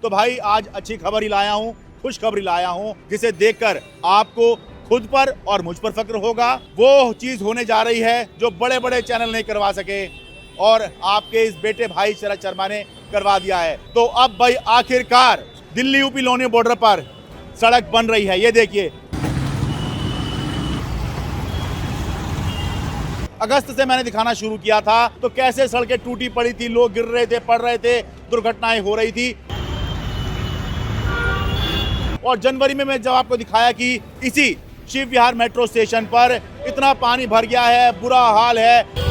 तो भाई आज अच्छी खबर ही लाया हूँ, खुशखबरी लाया हूँ, जिसे देखकर आपको खुद पर और मुझ पर फक्र होगा। वो चीज होने जा रही है जो बड़े बड़े चैनल नहीं करवा सके और आपके इस बेटे भाई शरद शर्मा ने करवा दिया है। तो अब भाई आखिरकार दिल्ली यूपी लोनी बॉर्डर पर सड़क बन रही है। ये देखिए, अगस्त से मैंने दिखाना शुरू किया था तो कैसे सड़कें टूटी पड़ी थी, लोग गिर रहे थे, पड़ रहे थे, दुर्घटनाएं हो रही थी। और जनवरी में मैं जब आपको दिखाया कि इसी शिव विहार मेट्रो स्टेशन पर इतना पानी भर गया है, बुरा हाल है।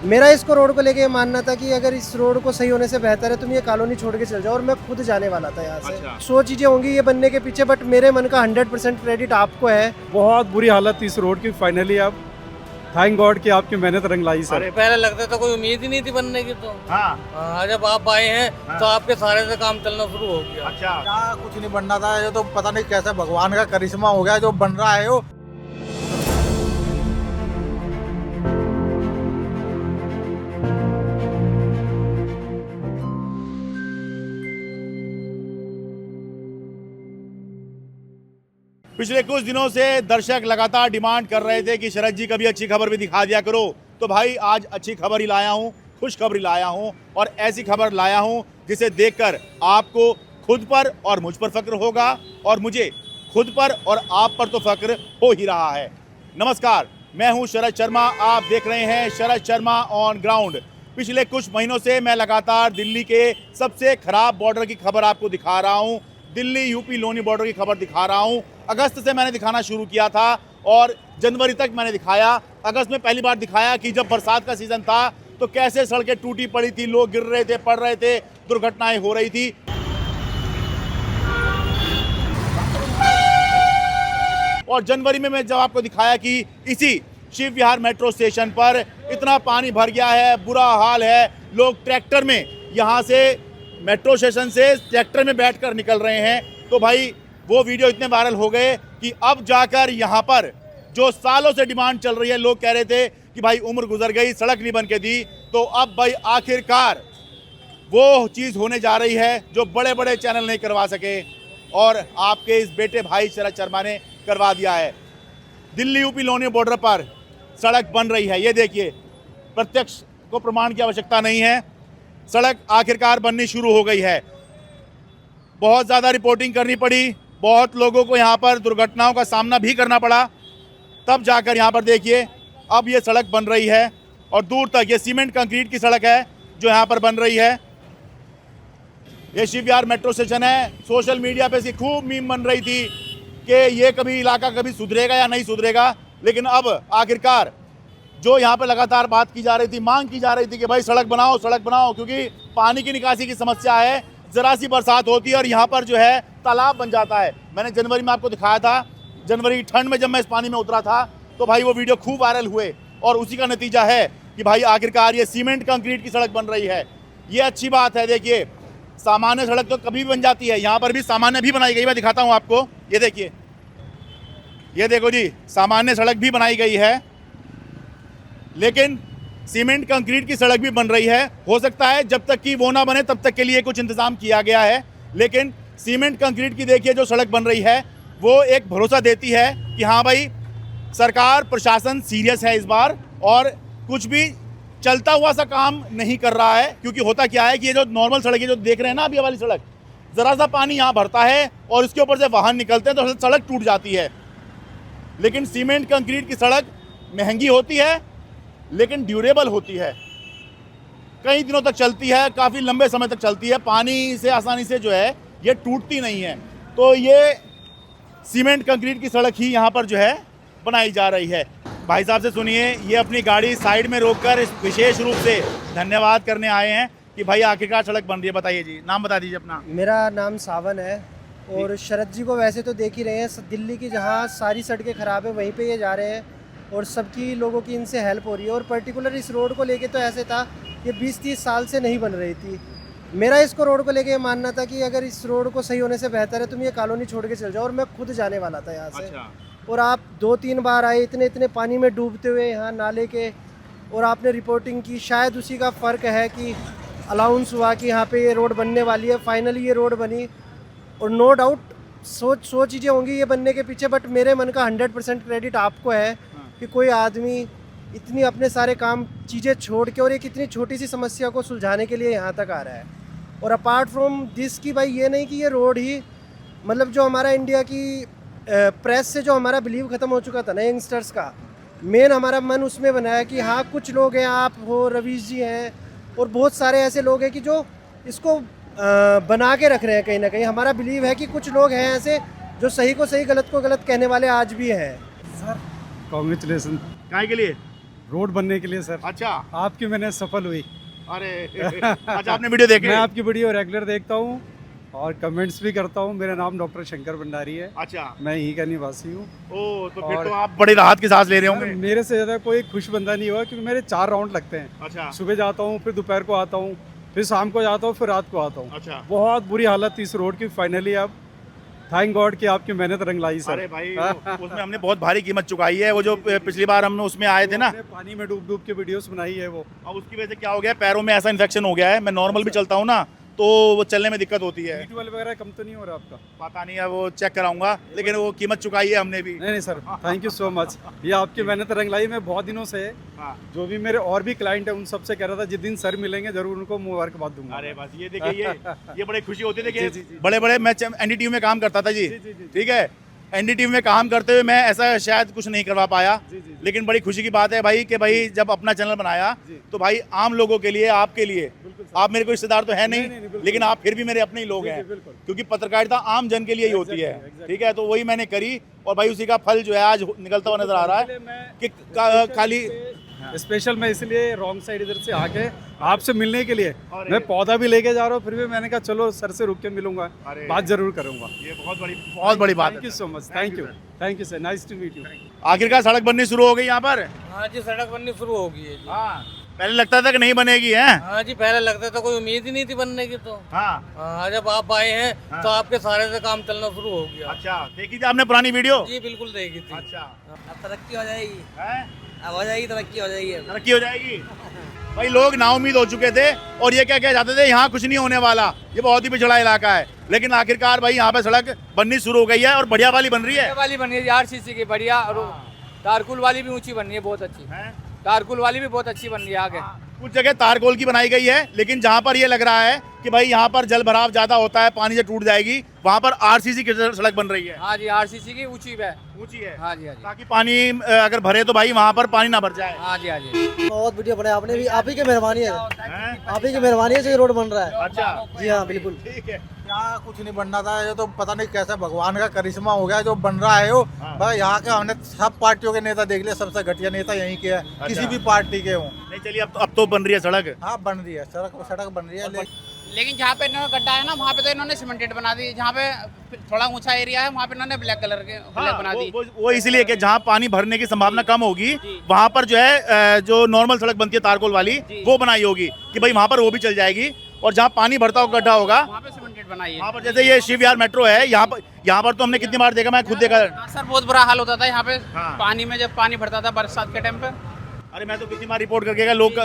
मेरा इसको रोड को लेके ये मानना था कि अगर इस रोड को सही होने से बेहतर है तुम ये कॉलोनी छोड़ के चल जाओ, और मैं खुद जाने वाला था यहाँ से। अच्छा। 100 चीजें होंगी ये बनने के पीछे, बट मेरे मन का 100% क्रेडिट आपको है। बहुत बुरी हालत थी इस रोड की, फाइनली अब थैंक गॉड कि आपकी मेहनत रंग लाई सर। पहले लगता था कोई उम्मीद ही नहीं थी बनने की, तो हाँ, जब आप आए हैं तो आपके सारे से काम चलना शुरू हो गया। अच्छा। क्या कुछ नहीं बनना था, ये तो पता नहीं कैसे भगवान का करिश्मा हो गया जो बन रहा है। वो पिछले कुछ दिनों से दर्शक लगातार डिमांड कर रहे थे कि शरद जी कभी अच्छी खबर भी दिखा दिया करो। तो भाई आज अच्छी खबर ही लाया हूँ, खुशखबरी लाया हूँ, और ऐसी खबर लाया हूँ जिसे देखकर आपको खुद पर और मुझ पर फक्र होगा, और मुझे खुद पर और आप पर तो फक्र हो ही रहा है। नमस्कार, मैं हूँ शरद शर्मा, आप देख रहे हैं शरद शर्मा ऑन ग्राउंड। पिछले कुछ महीनों से मैं लगातार दिल्ली के सबसे खराब बॉर्डर की खबर आपको दिखा रहा हूँ, दिल्ली यूपी लोनी बॉर्डर की खबर दिखा रहा हूँ। अगस्त से मैंने दिखाना शुरू किया था और जनवरी तक मैंने दिखाया। अगस्त में पहली बार दिखाया कि जब बरसात का सीजन था तो कैसे सड़कें टूटी पड़ी थी, लोग गिर रहे थे, पड़ रहे थे, दुर्घटनाएं हो रही थी। और जनवरी में मैं जब आपको दिखाया कि इसी शिव विहार मेट्रो स्टेशन पर इतना पानी भर गया है, बुरा हाल है, लोग ट्रैक्टर में यहाँ से मेट्रो स्टेशन से ट्रैक्टर में बैठकर निकल रहे हैं। तो भाई वो वीडियो इतने वायरल हो गए कि अब जाकर यहाँ पर जो सालों से डिमांड चल रही है, लोग कह रहे थे कि भाई उम्र गुजर गई, सड़क नहीं बन के दी, तो अब भाई आखिरकार वो चीज़ होने जा रही है जो बड़े बड़े चैनल नहीं करवा सके और आपके इस बेटे भाई शरद शर्मा ने करवा दिया है। दिल्ली यूपी लोनी बॉर्डर पर सड़क बन रही है। ये देखिए, प्रत्यक्ष को प्रमाण की आवश्यकता नहीं है, सड़क आखिरकार बननी शुरू हो गई है। बहुत ज़्यादा रिपोर्टिंग करनी पड़ी, बहुत लोगों को यहाँ पर दुर्घटनाओं का सामना भी करना पड़ा, तब जाकर यहाँ पर देखिए अब ये सड़क बन रही है। और दूर तक ये सीमेंट कंक्रीट की सड़क है जो यहाँ पर बन रही है। ये शिव विहार मेट्रो स्टेशन है। सोशल मीडिया पे इसकी खूब मीम बन रही थी कि ये कभी इलाका कभी सुधरेगा या नहीं सुधरेगा, लेकिन अब आखिरकार जो यहाँ पर लगातार बात की जा रही थी, मांग की जा रही थी कि भाई सड़क बनाओ, सड़क बनाओ, क्योंकि पानी की निकासी की समस्या है। ज़रा सी बरसात होती है और यहाँ पर जो है तालाब बन जाता है। मैंने जनवरी में आपको दिखाया था, जनवरी ठंड में जब मैं इस पानी में उतरा था तो भाई वो वीडियो खूब वायरल हुए, और उसी का नतीजा है कि भाई आखिरकार ये सीमेंट कंक्रीट की सड़क बन रही है। ये अच्छी बात है। देखिए, सामान्य सड़क तो कभी भी बन जाती है, यहाँ पर भी सामान्य भी बनाई गई। मैं दिखाता हूँ आपको, ये देखिए, ये देखो जी, सामान्य सड़क भी बनाई गई है, लेकिन सीमेंट कंक्रीट की सड़क भी बन रही है। हो सकता है जब तक कि वो ना बने तब तक के लिए कुछ इंतजाम किया गया है, लेकिन सीमेंट कंक्रीट की देखिए जो सड़क बन रही है वो एक भरोसा देती है कि हाँ भाई सरकार, प्रशासन सीरियस है इस बार, और कुछ भी चलता हुआ सा काम नहीं कर रहा है। क्योंकि होता क्या है कि ये जो नॉर्मल सड़क है जो देख रहे हैं ना अभी वाली सड़क, ज़रा सा पानी यहाँ भरता है और इसके ऊपर से वाहन निकलते हैं तो सड़क टूट जाती है। लेकिन सीमेंट कंक्रीट की सड़क महंगी होती है लेकिन ड्यूरेबल होती है, कई दिनों तक चलती है, काफ़ी लंबे समय तक चलती है, पानी से आसानी से जो है ये टूटती नहीं है। तो ये सीमेंट कंक्रीट की सड़क ही यहाँ पर जो है बनाई जा रही है। भाई साहब से सुनिए, ये अपनी गाड़ी साइड में रोककर इस विशेष रूप से धन्यवाद करने आए हैं कि भाई आखिरकार सड़क बन रही है। बताइए जी, नाम बता दीजिए अपना। मेरा नाम सावन है, और शरद जी को वैसे तो देख ही रहे हैं, दिल्ली की जहाँ सारी सड़कें ख़राब है वहीं पे ये जा रहे हैं, और सबकी लोगों की इनसे हेल्प हो रही है। और पर्टिकुलर इस रोड को लेके तो ऐसे था, ये 20-30 साल से नहीं बन रही थी। मेरा इसको रोड को लेके ये मानना था कि अगर इस रोड को सही होने से बेहतर है तुम ये कॉलोनी छोड़ के चल जाओ, और मैं खुद जाने वाला था यहाँ से। अच्छा। और आप 2-3 बार आए इतने पानी में डूबते हुए यहाँ नाले के, और आपने रिपोर्टिंग की। शायद उसी का फ़र्क है कि अलाउंस हुआ कि यहाँ पे ये रोड बनने वाली है, फाइनली ये रोड बनी। और नो डाउट 100 चीज़ें होंगी ये बनने के पीछे, बट मेरे मन का 100% क्रेडिट आपको है कि कोई आदमी इतनी अपने सारे काम चीज़ें छोड़ के और एक इतनी छोटी सी समस्या को सुलझाने के लिए यहाँ तक आ रहा है। और अपार्ट फ्रॉम दिस कि भाई ये नहीं कि ये रोड ही मतलब जो हमारा इंडिया की प्रेस से जो हमारा बिलीव ख़त्म हो चुका था ना यंगस्टर्स का, मेन हमारा मन उसमें बना है कि हाँ कुछ लोग हैं, आप हो, रवीश जी हैं और बहुत सारे ऐसे लोग हैं कि जो इसको बना के रख रहे हैं। कहीं ना कहीं हमारा बिलीव है कि कुछ लोग हैं ऐसे जो सही को सही गलत को गलत कहने वाले आज भी हैं। सर कॉन्ग्रेचुलेसन काय के लिए? रोड बनने के लिए सर। अच्छा, आपकी मैंने सफल हुई। अरे अच्छा, आपने वीडियो देखे? मैं आपकी वीडियो रेगुलर देखता हूँ और कमेंट्स भी करता हूँ। मेरा नाम डॉक्टर शंकर भंडारी है। अच्छा, मैं यहीं का निवासी हूँ। ओ तो फिर और- तो आप बड़ी राहत की सांस ले रहे होंगे। मेरे से ज़्यादा कोई खुश बंदा नहीं हुआ क्योंकि मेरे 4 राउंड लगते हैं। अच्छा सुबह जाता हूँ, फिर दोपहर को आता हूँ, फिर शाम को जाता हूँ, फिर रात को आता हूँ। अच्छा, बहुत बुरी हालत थी इस रोड की। फाइनली अब थैंक गॉड कि आपकी मेहनत रंग लाई सर। अरे भाई उसमें हमने बहुत भारी कीमत चुकाई है। वो जो पिछली बार हम उसमें आए थे ना, आपने पानी में डूब डूब के वीडियोस बनाई है वो। अब उसकी वजह से क्या हो गया, पैरों में ऐसा इन्फेक्शन हो गया है। मैं नॉर्मल भी चलता हूँ ना तो वो चलने में दिक्कत होती है। B12 वगैरह कम तो नहीं हो रहा आपका? पता नहीं है, वो चेक कराऊंगा, लेकिन वो कीमत चुकाई है हमने भी। नहीं नहीं sir, thank you so much. ये आपकी मेहनत रंग लाई। मैं बहुत दिनों से हाँ। जो भी मेरे और भी क्लाइंट है उन सबसे कह रहा था जिस दिन सर मिलेंगे जरूर उनको मुबारकबाद दूंगा। अरे बस ये देखिए, ये बड़ी खुशी होती है। देखिए जी, जी, जी। बड़े बड़े, मैं एनडीटीवी में काम करता था जी, जी, जी, जी। ठीक है। एनडीटीवी में काम करते हुए मैं ऐसा शायद कुछ नहीं करवा पाया, जी, जी, जी। लेकिन बड़ी खुशी की बात है भाई कि भाई जब अपना चैनल बनाया जी। तो भाई आम लोगों के लिए, आपके लिए, बिल्कुल सर। आप मेरे को रिश्तेदार तो है नहीं, नहीं, बिल्कुल। लेकिन आप फिर भी मेरे अपने ही लोग जी, हैं, जी, बिल्कुल। क्योंकि पत्रकारिता आम जन के लिए ही होती है, Exactly. ठीक है। तो वही मैंने करी और भाई उसी का फल जो है आज निकलता हुआ नजर आ रहा इसलिए है मैं कि खाली स्पेशल मैं इसलिए रॉन्ग साइड इधर से आके आपसे मिलने के लिए अरे। मैं पौधा भी लेके जा रहा हूँ। फिर भी मैंने कहा चलो सर से रुक के मिलूंगा, अरे। बात जरूर करूंगा। ये बहुत बड़ी बात थैंक यू है। So much. Thank you sir, nice to meet you. आखिरकार सड़क बननी शुरू हो गई यहाँ पर। हाँ जी, सड़क बननी शुरू हो गई है जी। हाँ, पहले लगता था कि नहीं बनेगी है। हाँ जी, पहले लगता था कोई उम्मीद ही नहीं थी बनने की। तो हाँ, हाँ, जब आप आए हैं तो आपके सारे से काम चलना शुरू हो गया। अच्छा, देखी थी आपने पुरानी वीडियो? जी बिल्कुल देखी थी। अच्छा, अब तरक्की हो जाएगी, है? अब हो जाएगी, तरक्की हो जाएगी। तरक्की हो जाएगी। भाई लोग नाउम्मीद हो चुके थे और ये क्या कह जाते थे, यहाँ कुछ नहीं होने वाला, ये बहुत ही पिछड़ा इलाका है, लेकिन आखिरकार भाई यहाँ पे सड़क बननी शुरू हो गई है और बढ़िया वाली बन रही है। वाली बनी है आरसीसी की, बढ़िया। और तारकुल वाली भी ऊंची बन रही है, बहुत अच्छी। हैं? तारकुल वाली भी बहुत अच्छी बन रही है आगे। कुछ जगह तारकोल की बनाई गई है, लेकिन जहाँ पर ये लग रहा है कि भाई यहाँ पर जल भराव ज्यादा होता है, पानी से टूट जाएगी, वहाँ पर आरसीसी की सड़क बन रही है। हाँ जी, आरसीसी की ऊंची है। ऊंची है, हाँ जी, हाँ जी, ताकि पानी अगर भरे तो भाई वहाँ पर पानी ना भर जाए। हाँ जी, हाँ जी। बहुत बढ़िया बनाया आपने भी, आप ही की मेहरबानी है, हैं? आप ही की मेहरबानी है जो ये रोड बन रहा है। अच्छा, जी हाँ बिल्कुल। ठीक है। यहाँ कुछ नहीं बनना था, ये तो पता नहीं कैसे भगवान का करिश्मा हो गया जो बन रहा है। वो हाँ। भाई यहाँ के हमने सब पार्टियों के नेता देख लिए, सबसे घटिया नेता यहीं के है, किसी भी पार्टी के हों। नहीं चलिए, अब तो बन रही है सड़क। हाँ बन रही है सड़क बन रही है। लेकिन जहाँ पे इन्होंने गड्ढा है ना, वहाँ पे तो इन्होंने सीमेंटेड बना दी। जहाँ पे थोड़ा ऊंचा एरिया है वहाँ पे इन्होंने ब्लैक कलर के ब्लैक बना दी। वो इसलिए कि जहाँ पानी भरने की संभावना कम होगी वहाँ पर जो है जो नॉर्मल सड़क बनती है तारकोल वाली, वो बनाई होगी कि भाई वहाँ पर वो भी चल जाएगी। और जहाँ पानी भरता हुआ गड्ढा होगा वहाँ पे सीमेंटेड बनाई है। वहाँ पर, जैसे ये शिव विहार मेट्रो है, यहाँ पर तो हमने कितनी बार देखा, मैं खुद देखा। हाँ सर, बहुत बुरा हाल होता था यहाँ पे हाँ। पानी में, जब पानी भरता था बरसात के टाइम पे। अरे मैं तो कितनी बार रिपोर्ट करके गया, लोग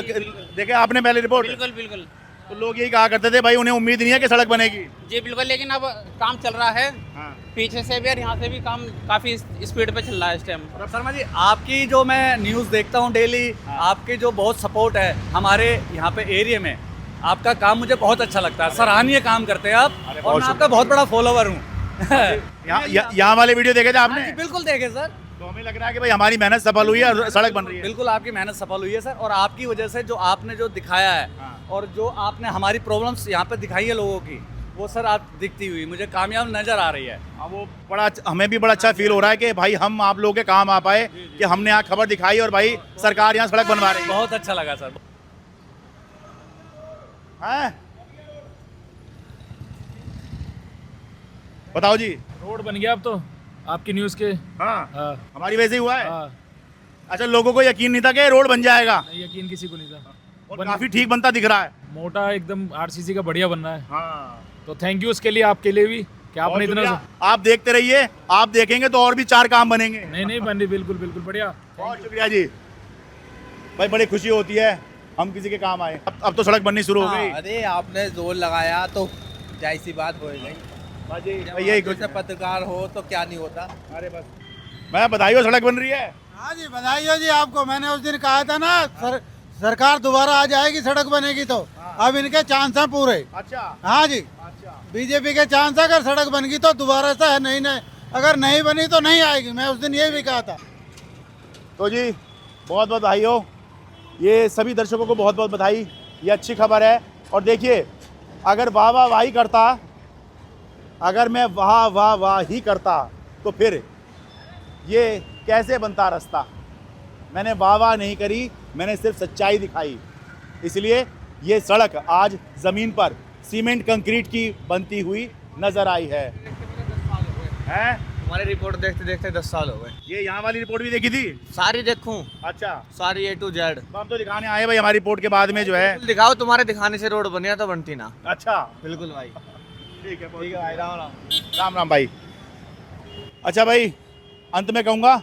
देखे आपने पहले रिपोर्ट, बिल्कुल बिल्कुल तो लोग यही कहा करते थे भाई उन्हें उम्मीद नहीं है कि सड़क बनेगी। जी बिल्कुल, लेकिन अब काम चल रहा है हाँ। पीछे से भी और यहाँ से भी काम काफी स्पीड पे चल रहा है इस टाइम। और शर्मा जी, आपकी जो मैं न्यूज़ देखता हूँ डेली, आपकी जो बहुत सपोर्ट है हमारे यहाँ पे एरिया में, आपका काम मुझे बहुत अच्छा लगता है। सराहनीय काम करते हैं आप, और मैं आपका बहुत बड़ा फॉलोवर हूँ। यहाँ वाले वीडियो देखे थे आपने? बिल्कुल देखे सर, तो हमें लग रहा है कि भाई हमारी मेहनत सफल हुई है और सड़क बन रही है। बिल्कुल आपकी मेहनत सफल हुई है सर। और आपकी वजह से जो आपने जो दिखाया है और जो आपने हमारी प्रॉब्लम्स यहाँ पे दिखाई है लोगों की, वो सर आप दिखती हुई मुझे कामयाब नजर आ रही है। हाँ, वो बड़ा, हमें भी बड़ा अच्छा फील हो रहा है कि भाई हम आप लोगों के काम आ पाए, कि हमने यहाँ खबर दिखाई और भाई सरकार यहाँ सड़क बनवा रही है। बहुत अच्छा लगा सर। हैं? बताओ जी। रोड बन गया अब तो आपकी न्यूज़ के। हाँ, हाँ, हमारी वजह से ही हुआ है। हाँ, अच्छा, लोगों को यकीन नहीं था कि रोड बन जाएगा नहीं, यकीन किसी को नहीं था। और काफी ठीक बनता दिख रहा है। मोटा एकदम आरसीसी का बढ़िया बन रहा है। हाँ, तो थैंक यू उसके लिए, आपके लिए भी कि आपने बहुत इतना। शुक्रिया। आप देखते रहिए, आप देखेंगे तो और भी 4 काम बनेंगे। नहीं नहीं बन रही, बिल्कुल बिल्कुल बढ़िया। बहुत शुक्रिया जी भाई, बड़ी खुशी होती है हम किसी के काम आए। अब तो सड़क बननी शुरू हो गई। अरे आपने जोर लगाया तो जाहिर सी बात हो गई। यही कुछ पत्रकार हो तो क्या नहीं होता। अरे बस मैं बधाई हो, सड़क बन रही है। हाँ जी, बधाई हो जी आपको। मैंने उस दिन कहा था ना सरकार दोबारा आ जाएगी, सड़क बनेगी तो। अब इनके चांस हैं पूरे। अच्छा। हाँ जी, अच्छा। बीजेपी के चांस है, अगर सड़क बन गई तो दोबारा से है, नहीं अगर नहीं बनी तो नहीं आएगी। मैं उस दिन ये भी कहा था। तो जी बहुत बहुत बधाई हो, ये सभी दर्शकों को बहुत बहुत बधाई, ये अच्छी खबर है। और देखिए, अगर वाह वाह वाही करता, अगर मैं वाह वाह वाह ही करता तो फिर ये कैसे बनता रास्ता। मैंने वाह वाह नहीं करी, मैंने सिर्फ सच्चाई दिखाई। इसलिए ये सड़क आज ज़मीन पर सीमेंट कंक्रीट की बनती हुई नज़र आई है। हैं? हमारी रिपोर्ट देखते देखते 10 साल हो गए। ये यहाँ वाली रिपोर्ट भी देखी थी? सारी देखूं? अच्छा, सारी A to Z। तो हम तो दिखाने आए भाई, हमारी रिपोर्ट के बाद में जो है। दिखाओ, तुम्हारे दिखाने से रोड बनिया तो बनती ना। अच्छा, बिल्कुल भाई। ठीक है भाई, राम राम। राम राम भाई। अच्छा भाई, अंत में कहूँगा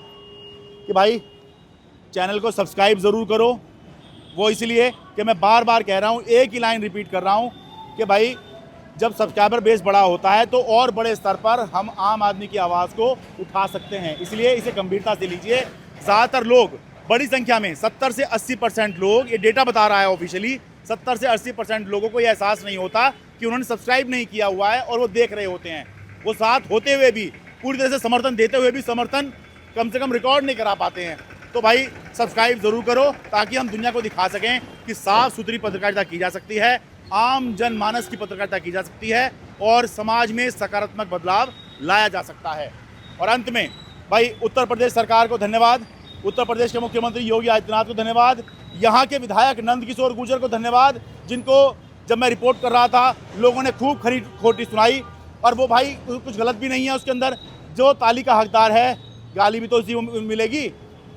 कि भाई चैनल को सब्सक्राइब ज़रूर करो। वो इसलिए कि मैं बार बार कह रहा हूँ, एक ही लाइन रिपीट कर रहा हूँ कि भाई जब सब्सक्राइबर बेस बड़ा होता है तो और बड़े स्तर पर हम आम आदमी की आवाज़ को उठा सकते हैं। इसलिए इसे गंभीरता से लीजिए। ज़्यादातर लोग, बड़ी संख्या में 70 से 80% लोग, ये डेटा बता रहा है ऑफिशियली, 70 से 80% लोगों को ये एहसास नहीं होता कि उन्होंने सब्सक्राइब नहीं किया हुआ है और वो देख रहे होते हैं। वो साथ होते हुए भी, पूरी तरह से समर्थन देते हुए भी समर्थन कम से कम रिकॉर्ड नहीं करा पाते हैं। तो भाई सब्सक्राइब ज़रूर करो ताकि हम दुनिया को दिखा सकें कि साफ़ सुथरी पत्रकारिता की जा सकती है, आम जनमानस की पत्रकारिता की जा सकती है और समाज में सकारात्मक बदलाव लाया जा सकता है। और अंत में भाई उत्तर प्रदेश सरकार को धन्यवाद, उत्तर प्रदेश के मुख्यमंत्री योगी आदित्यनाथ को धन्यवाद, यहाँ के विधायक नंदकिशोर गुर्जर को धन्यवाद, जिनको जब मैं रिपोर्ट कर रहा था लोगों ने खूब खरी खोटी सुनाई। और वो भाई कुछ गलत भी नहीं है उसके अंदर। जो ताली का हकदार है, गाली भी तो उसी को मिलेगी,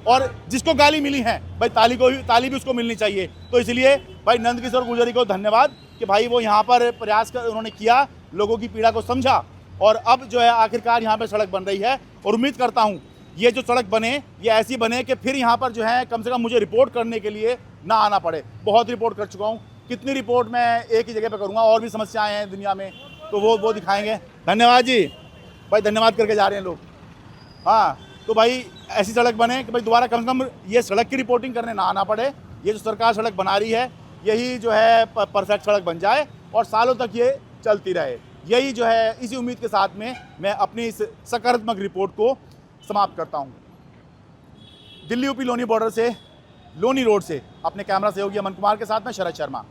और जिसको गाली मिली है भाई ताली भी उसको मिलनी चाहिए। तो इसलिए भाई नंदकिशोर गुर्जर को धन्यवाद कि भाई वो यहाँ पर प्रयास कर उन्होंने किया, लोगों की पीड़ा को समझा और अब जो है आखिरकार यहाँ पर सड़क बन रही है। और उम्मीद करता हूँ ये जो सड़क बने ये ऐसी बने कि फिर यहाँ पर जो है कम से कम मुझे रिपोर्ट करने के लिए ना आना पड़े। बहुत रिपोर्ट कर चुका हूँ, कितनी रिपोर्ट मैं एक ही जगह पर करूँगा। और भी समस्याएँ हैं दुनिया में तो वो दिखाएँगे। धन्यवाद जी भाई, धन्यवाद करके जा रहे हैं लोग। हाँ, तो भाई ऐसी सड़क बने कि भाई दोबारा कम से कम ये सड़क की रिपोर्टिंग करने ना आना पड़े। ये जो सरकार सड़क बना रही है यही जो है परफेक्ट सड़क बन जाए और सालों तक ये चलती रहे। यही जो है, इसी उम्मीद के साथ में मैं अपनी इस सकारात्मक रिपोर्ट को समाप्त करता हूँ। दिल्ली यूपी लोनी बॉर्डर से, लोनी रोड से अपने कैमरा सहयोगी अमन कुमार के साथ में शरद शर्मा।